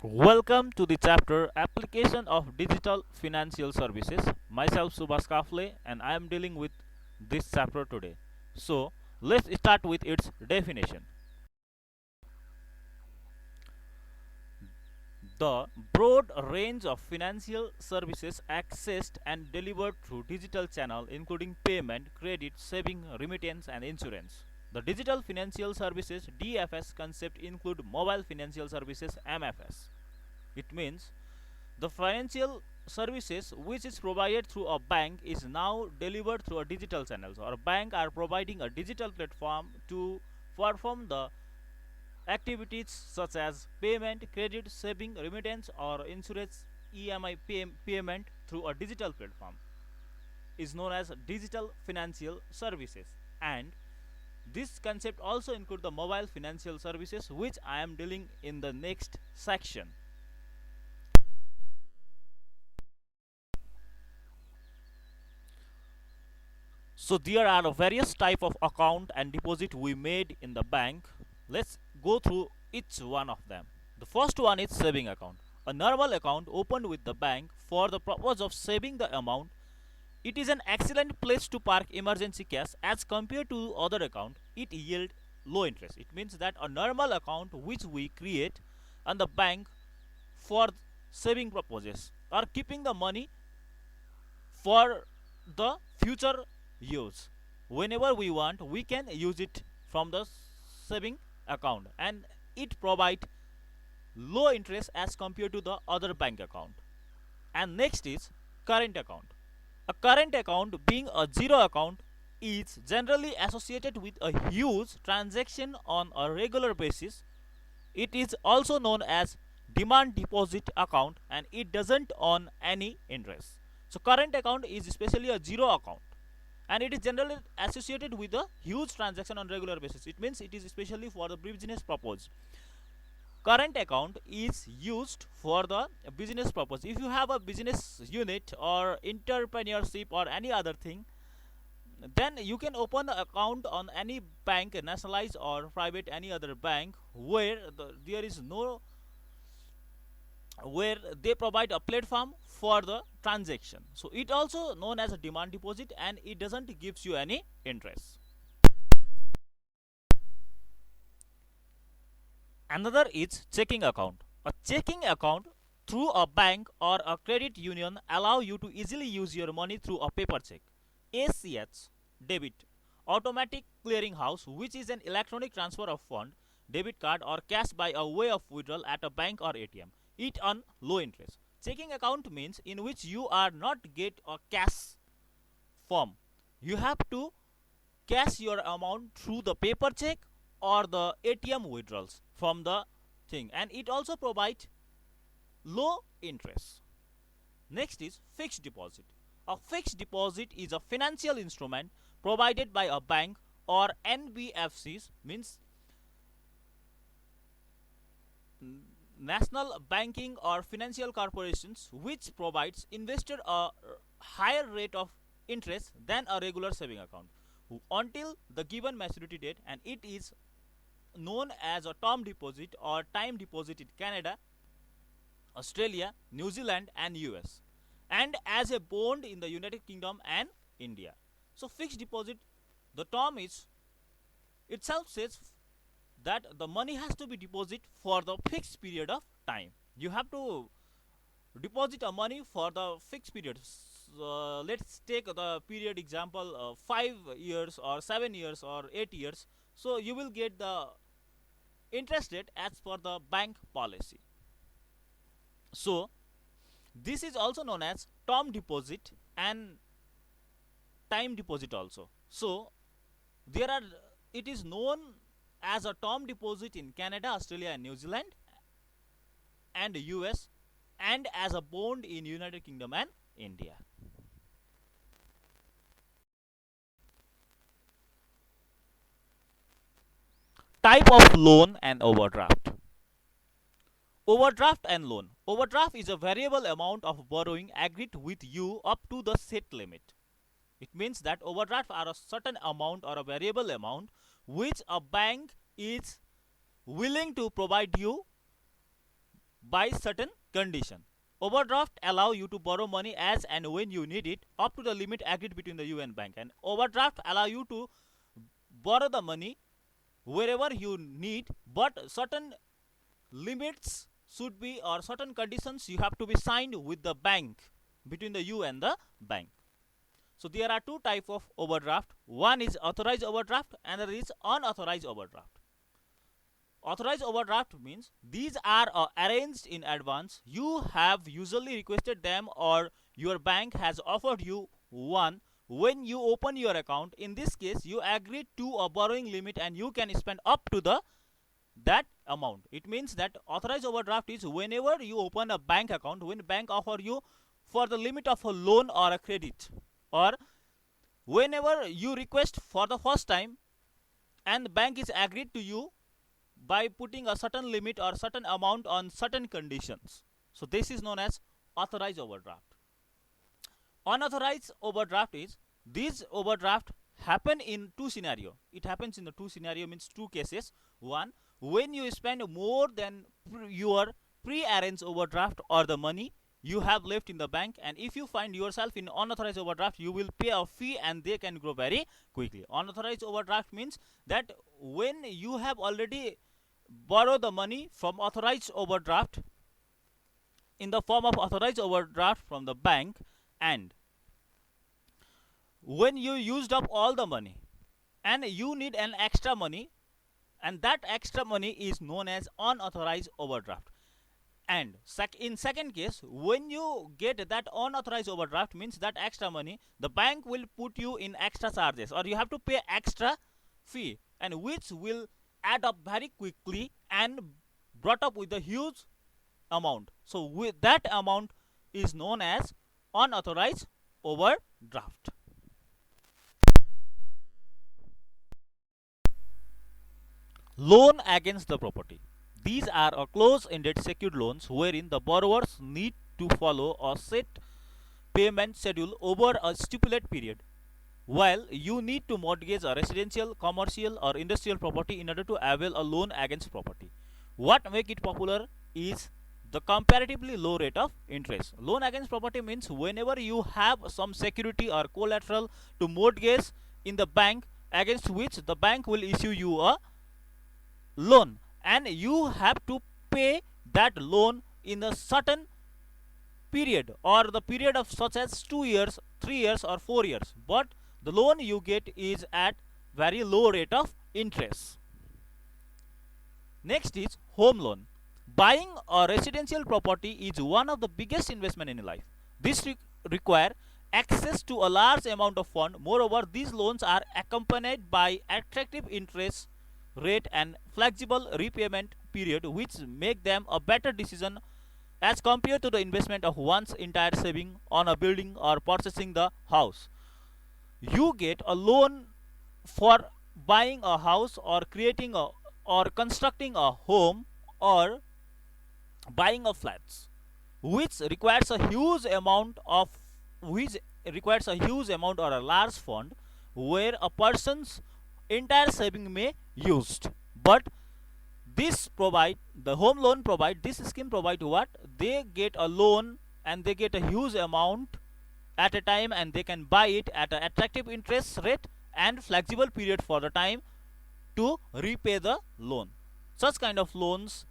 Welcome to the chapter Application of Digital Financial Services. Myself Subhas Kafle and I am dealing with this chapter today. So let's start with its definition. The broad range of financial services accessed and delivered through digital channel including payment, credit, saving, remittance and insurance. The digital financial services DFS concept include mobile financial services MFS. It means the financial services which is provided through a bank is now delivered through a digital channels, or bank are providing a digital platform to perform the activities such as payment, credit, saving, remittance or insurance payment through a digital platform is known as digital financial services. And this concept also include the mobile financial services, which I am dealing in the next section. So there are various type of account and deposit we made in the bank. Let's go through each one of them. The first one is saving account. A normal account opened with the bank for the purpose of saving the amount. It is an excellent place to park emergency cash as compared to other account. It yield low interest. It means that a normal account which we create on the bank for saving purposes or keeping the money for the future use. Whenever we want, we can use it from the saving account, and it provide low interest as compared to the other bank account. And next is current account. A current account, being a zero account, is generally associated with a huge transaction on a regular basis. It is also known as demand deposit account and it doesn't earn any interest. So current account is especially a zero account and it is generally associated with a huge transaction on regular basis. It means it is especially for the business purpose. Current account is used for the business purpose. If you have a business unit or entrepreneurship or any other thing, then you can open the account on any bank, nationalized or private, any other bank where there is no, where they provide a platform for the transaction. So it also known as a demand deposit and it doesn't gives you any interest. Another is checking account. A checking account through a bank or a credit union allow you to easily use your money through a paper check. ACH, debit, automatic clearing house, which is an electronic transfer of fund, debit card or cash by a way of withdrawal at a bank or ATM. It on low interest. Checking account means in which you are not get a cash form. You have to cash your amount through the paper check or the ATM withdrawals from the thing, and it also provides low interest. Next is fixed deposit. A fixed deposit is a financial instrument provided by a bank or NBFCs, means national banking or financial corporations, which provides investor a higher rate of interest than a regular saving account until the given maturity date, and it is known as a term deposit or time deposit in Canada, Australia, New Zealand and US, and as a bond in the United Kingdom and India. So fixed deposit, the term is itself says that the money has to be deposited for the fixed period of time. You have to deposit a money for the fixed period. Let's take the period example 5 years or 7 years or 8 years. So you will get the interest rate as per the bank policy. So this is also known as term deposit and time deposit also. So there are, it is known as a term deposit in Canada, Australia and New Zealand and US, and as a bond in United Kingdom and India. Type of loan and overdraft. Overdraft and loan. Overdraft is a variable amount of borrowing agreed with you up to the set limit. It means that overdraft are a certain amount or a variable amount which a bank is willing to provide you by certain condition. Overdraft allow you to borrow money as and when you need it up to the limit agreed between the you and bank, and overdraft allow you to borrow the money wherever you need, but certain limits should be, or certain conditions you have to be signed with the bank, between the you and the bank. So there are two type of overdraft. One is authorized overdraft, another is unauthorized overdraft. Authorized overdraft means these are arranged in advance. You have usually requested them, or your bank has offered you one when you open your account. In this case, you agreed to a borrowing limit and you can spend up to the that amount. It means that authorized overdraft is whenever you open a bank account, when bank offer you for the limit of a loan or a credit, or whenever you request for the first time and the bank is agreed to you by putting a certain limit or certain amount on certain conditions. So this is known as authorized overdraft. Unauthorized overdraft is, these overdraft happen in two scenario. It happens in the two scenario, means two cases. One, when you spend more than your pre-arranged overdraft or the money you have left in the bank, and if you find yourself in unauthorized overdraft, you will pay a fee and they can grow very quickly. Unauthorized overdraft means that when you have already borrowed the money from authorized overdraft in the form of authorized overdraft from the bank, and when you used up all the money and you need an extra money, and that extra money is known as unauthorized overdraft. And in second case, when you get that unauthorized overdraft, means that extra money, the bank will put you in extra charges, or you have to pay extra fee, and which will add up very quickly and brought up with a huge amount. So with that amount is known as unauthorized overdraft. Loan against the property. These are a close-ended secured loans wherein the borrowers need to follow a set payment schedule over a stipulated period, while you need to mortgage a residential, commercial or industrial property in order to avail a loan against property. What make it popular is the comparatively low rate of interest. Loan against property means whenever you have some security or collateral to mortgage in the bank, against which the bank will issue you a loan, and you have to pay that loan in a certain period, or the period of such as 2 years, 3 years or 4 years, but the loan you get is at very low rate of interest. Next is home loan. Buying a residential property is one of the biggest investment in life. This require access to a large amount of fund. Moreover, these loans are accompanied by attractive interest rate and flexible repayment period, which make them a better decision as compared to the investment of one's entire saving on a building or purchasing the house. You get a loan for buying a house, or creating a, or constructing a home, or buying a flats, which requires a huge amount of, or a large fund where a person's entire saving may used. But this provide, the home loan provide, this scheme provide what? They get a loan and they get a huge amount at a time, and they can buy it at an attractive interest rate and flexible period for the time to repay the loan. Such kind of loans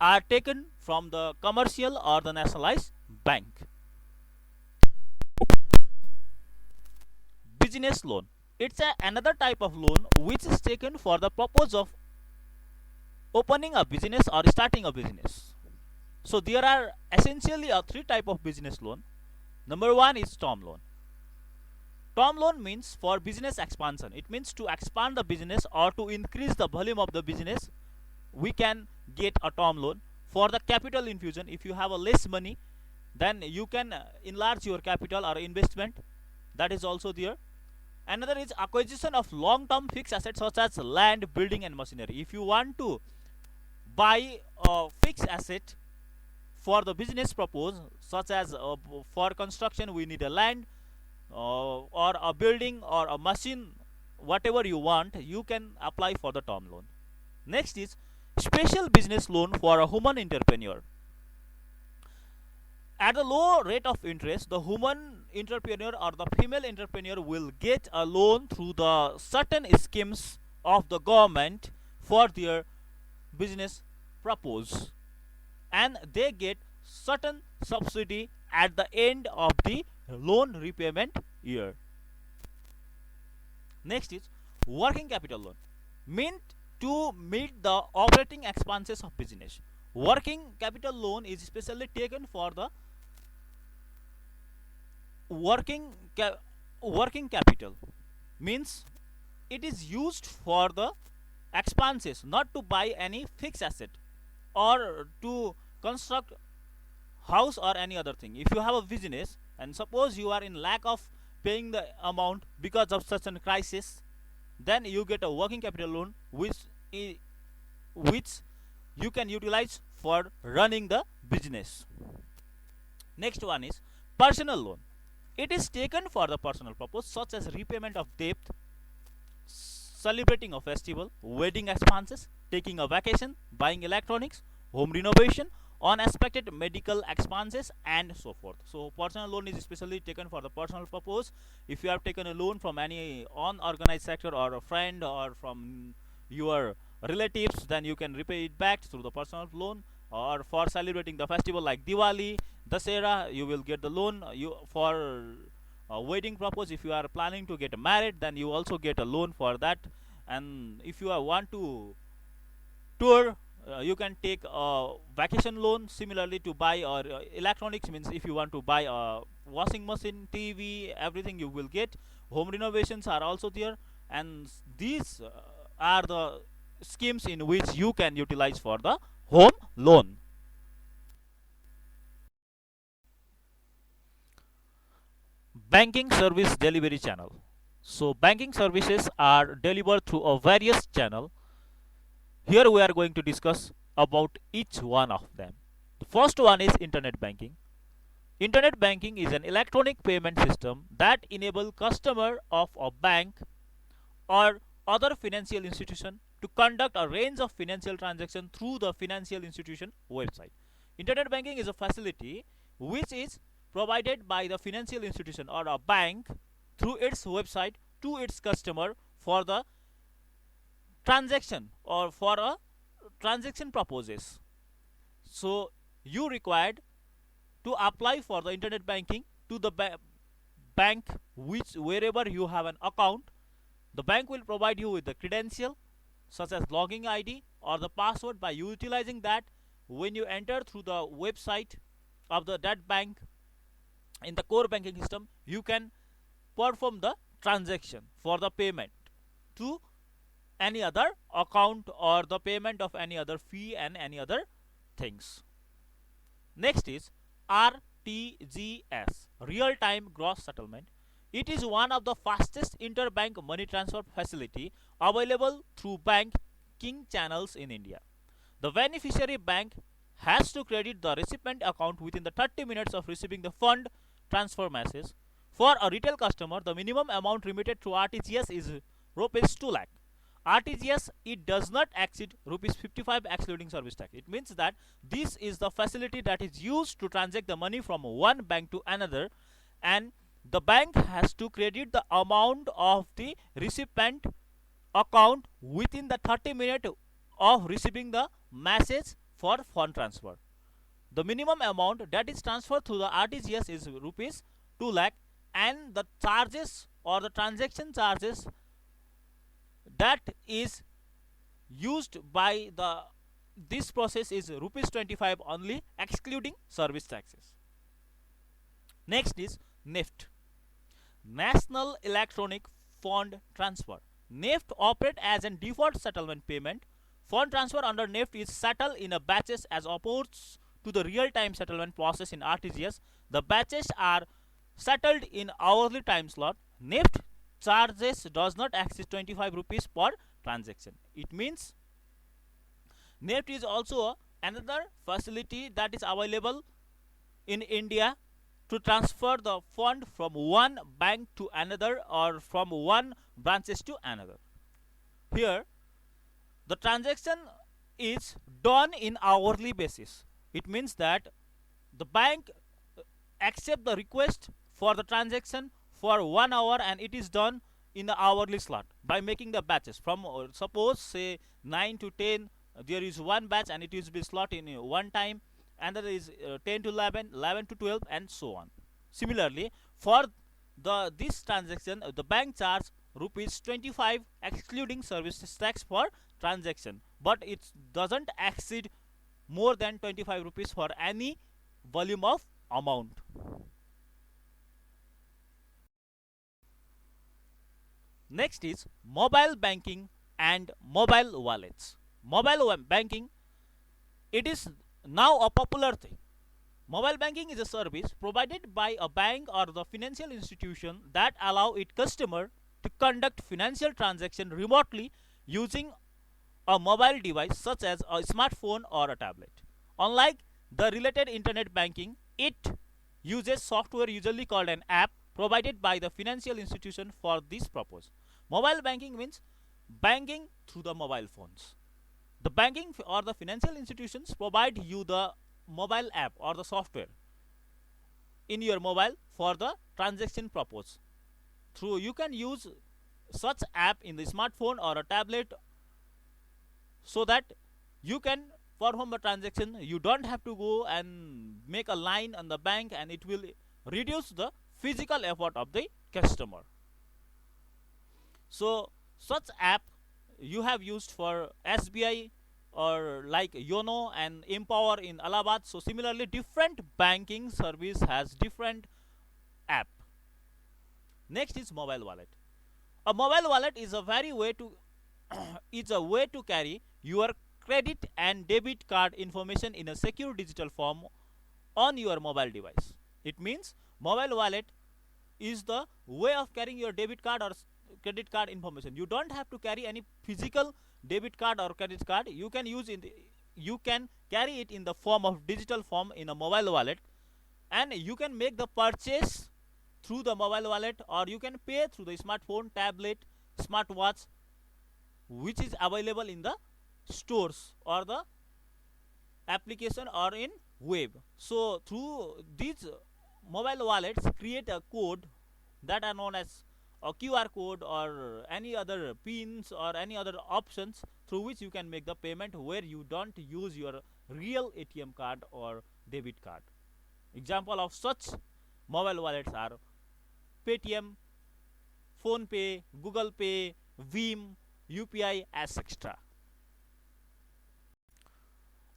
are taken from the commercial or the nationalized bank. Business loan. It's another type of loan which is taken for the purpose of opening a business or starting a business. So there are essentially three type of business loan. Number one is term loan. Term loan means for business expansion. It means to expand the business or to increase the volume of the business, we can get a term loan. For the capital infusion, if you have a less money, then you can enlarge your capital or investment. That is also there. Another is acquisition of long-term fixed assets such as land, building and machinery. If you want to buy a fixed asset for the business purpose, such as for construction we need a land, or a building or a machine, whatever you want, you can apply for the term loan. Next is Special business loan for a human entrepreneur. At a low rate of interest, the human entrepreneur or the female entrepreneur will get a loan through the certain schemes of the government for their business purpose, and they get certain subsidy at the end of the loan repayment year. Next is working capital loan, meant to meet the operating expenses of business. Working capital loan is specially taken for the working ca- working capital, means it is used for the expenses, not to buy any fixed asset or to construct house or any other thing. If you have a business and suppose you are in lack of paying the amount because of such a crisis, then you get a working capital loan which you can utilize for running the business. Next one is personal loan. It is taken for the personal purpose such as repayment of debt, celebrating a festival, wedding expenses, taking a vacation, buying electronics, home renovation, unexpected medical expenses, and so forth. So personal loan is especially taken for the personal purpose. If you have taken a loan from any unorganized sector or a friend or from your relatives, then you can repay it back through the personal loan. Or for celebrating the festival like Diwali, Dasera, you will get the loan. You for wedding purpose, if you are planning to get married, then you also get a loan for that. And if you want to tour, you can take a vacation loan. Similarly to buy or electronics, means if you want to buy a washing machine, TV, everything you will get. Home renovations are also there, and these are the schemes in which you can utilize for the home loan. Banking service delivery channel. So banking services are delivered through a various channel. Here we are going to discuss about each one of them. The first one is internet banking. Internet banking is an electronic payment system that enable customer of a bank or other financial institution to conduct a range of financial transactions through the financial institution website. Internet banking is a facility which is provided by the financial institution or a bank through its website to its customer for the transaction or for a transaction purposes. So you required to apply for the internet banking to the bank which wherever you have an account. The bank will provide you with the credential such as login ID or the password. By utilizing that, when you enter through the website of the that bank in the core banking system, you can perform the transaction for the payment to any other account or the payment of any other fee and any other things. Next is RTGS, real time gross settlement. It is one of the fastest interbank money transfer facility available through banking channels in India. The beneficiary bank has to credit the recipient account within the 30 minutes of receiving the fund transfer message. For a retail customer, the minimum amount remitted through RTGS is rupees 2 lakh. RTGS, it does not exceed rupees 55 excluding service tax. It means that this is the facility that is used to transact the money from one bank to another, and the bank has to credit the amount of the recipient account within the 30 minutes of receiving the message for fund transfer. The minimum amount that is transferred through the RTGS is rupees 2 lakh, and the charges or the transaction charges that is used by the this process is rupees 25 only excluding service taxes. Next is NEFT, National Electronic Fund Transfer. NEFT operate as a default settlement payment. Fund transfer under NEFT is settled in a batches as opposed to the real-time settlement process in RTGS. The batches are settled in hourly time slot. NEFT charges does not exceed 25 rupees per transaction. It means NEFT is also another facility that is available in India to transfer the fund from one bank to another or from one branches to another. Here the transaction is done in hourly basis. It means that the bank accept the request for the transaction for 1 hour, and it is done in the hourly slot by making the batches from suppose say 9 to 10. There is one batch and it is be slot in one time, and there is 10 to 11, 11 to 12, and so on. Similarly, for the this transaction, the bank charge rupees 25 excluding services tax for transaction, but it doesn't exceed more than 25 rupees for any volume of amount. Next is mobile banking and mobile wallets. Mobile banking, it is now a popular thing. Mobile banking is a service provided by a bank or the financial institution that allow its customer to conduct financial transaction remotely using a mobile device such as a smartphone or a tablet. Unlike the related internet banking, it uses software usually called an app provided by the financial institution for this purpose. Mobile banking means banking through the mobile phones. The banking or the financial institutions provide you the mobile app or the software in your mobile for the transaction purpose. Through you can use such app in the smartphone or a tablet so that you can perform a transaction. You don't have to go and make a line on the bank, and it will reduce the physical effort of the customer. So such app you have used for SBI or like Yono and Empower in Allahabad. So similarly, different banking service has different app. Next is mobile wallet. A mobile wallet is a very way to is a way to carry your credit and debit card information in a secure digital form on your mobile device. It means mobile wallet is the way of carrying your debit card or credit card information. You don't have to carry any physical debit card or credit card. You can use you can carry it in the form of digital form in a mobile wallet, and you can make the purchase through the mobile wallet, or you can pay through the smartphone, tablet, smartwatch, which is available in the stores or the application or in web. So through these mobile wallets create a code that are known as a QR code or any other pins or any other options through which you can make the payment where you don't use your real ATM card or debit card. Example of such mobile wallets are Paytm, PhonePe, Google Pay, Veem, UPI, etc.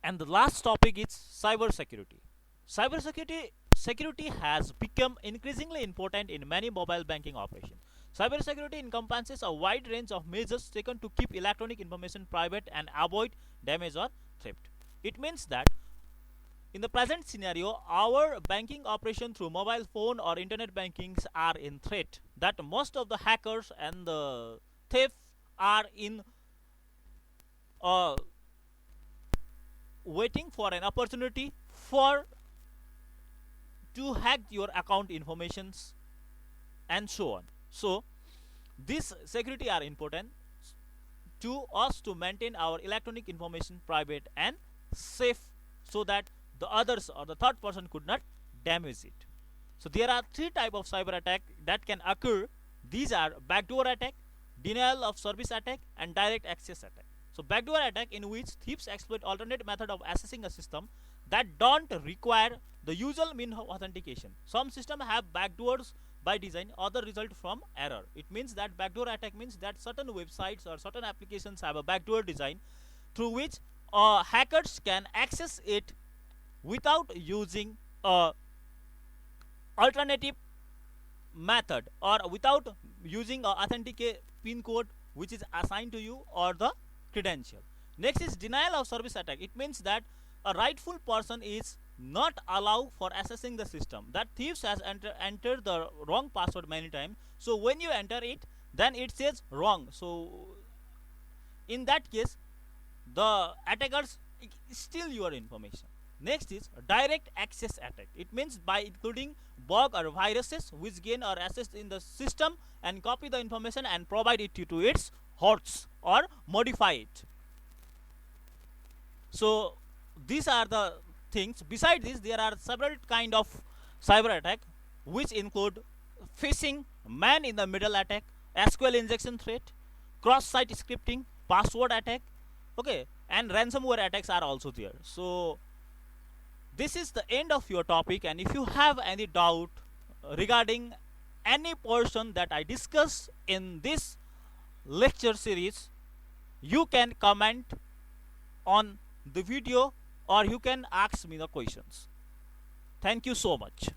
And the last topic is cyber security. Cyber security has become increasingly important in many mobile banking operations. Cyber security encompasses a wide range of measures taken to keep electronic information private and avoid damage or theft. It means that in the present scenario, our banking operation through mobile phone or internet bankings are in threat. That most of the hackers and the thieves are in waiting for an opportunity for to hack your account informations and so on. So these security are important to us to maintain our electronic information private and safe, so that the others or the third person could not damage it. So there are three types of cyber attack that can occur. These are backdoor attack, denial of service attack, and direct access attack. So backdoor attack, in which thieves exploit alternate method of accessing a system that don't require the usual mean of authentication. Some systems have backdoors by design, other result from error. It means that backdoor attack means that certain websites or certain applications have a backdoor design through which hackers can access it without using a alternative method or without using a authenticate pin code which is assigned to you or the credential. Next is denial of service attack. It means that a rightful person is not allowed for accessing the system. That thieves has entered the wrong password many times. So when you enter it, then it says wrong. So in that case, the attackers steal your information. Next is direct access attack. It means by including bug or viruses which gain or access in the system and copy the information and provide it to its hosts or modify it. So these are the things. Beside this, there are several kind of cyber attack, which include phishing, man in the middle attack, SQL injection threat, cross-site scripting, password attack, okay, and ransomware attacks are also there. So this is the end of your topic, and if you have any doubt regarding any portion that I discuss in this lecture series, you can comment on the video or you can ask me the questions. Thank you so much.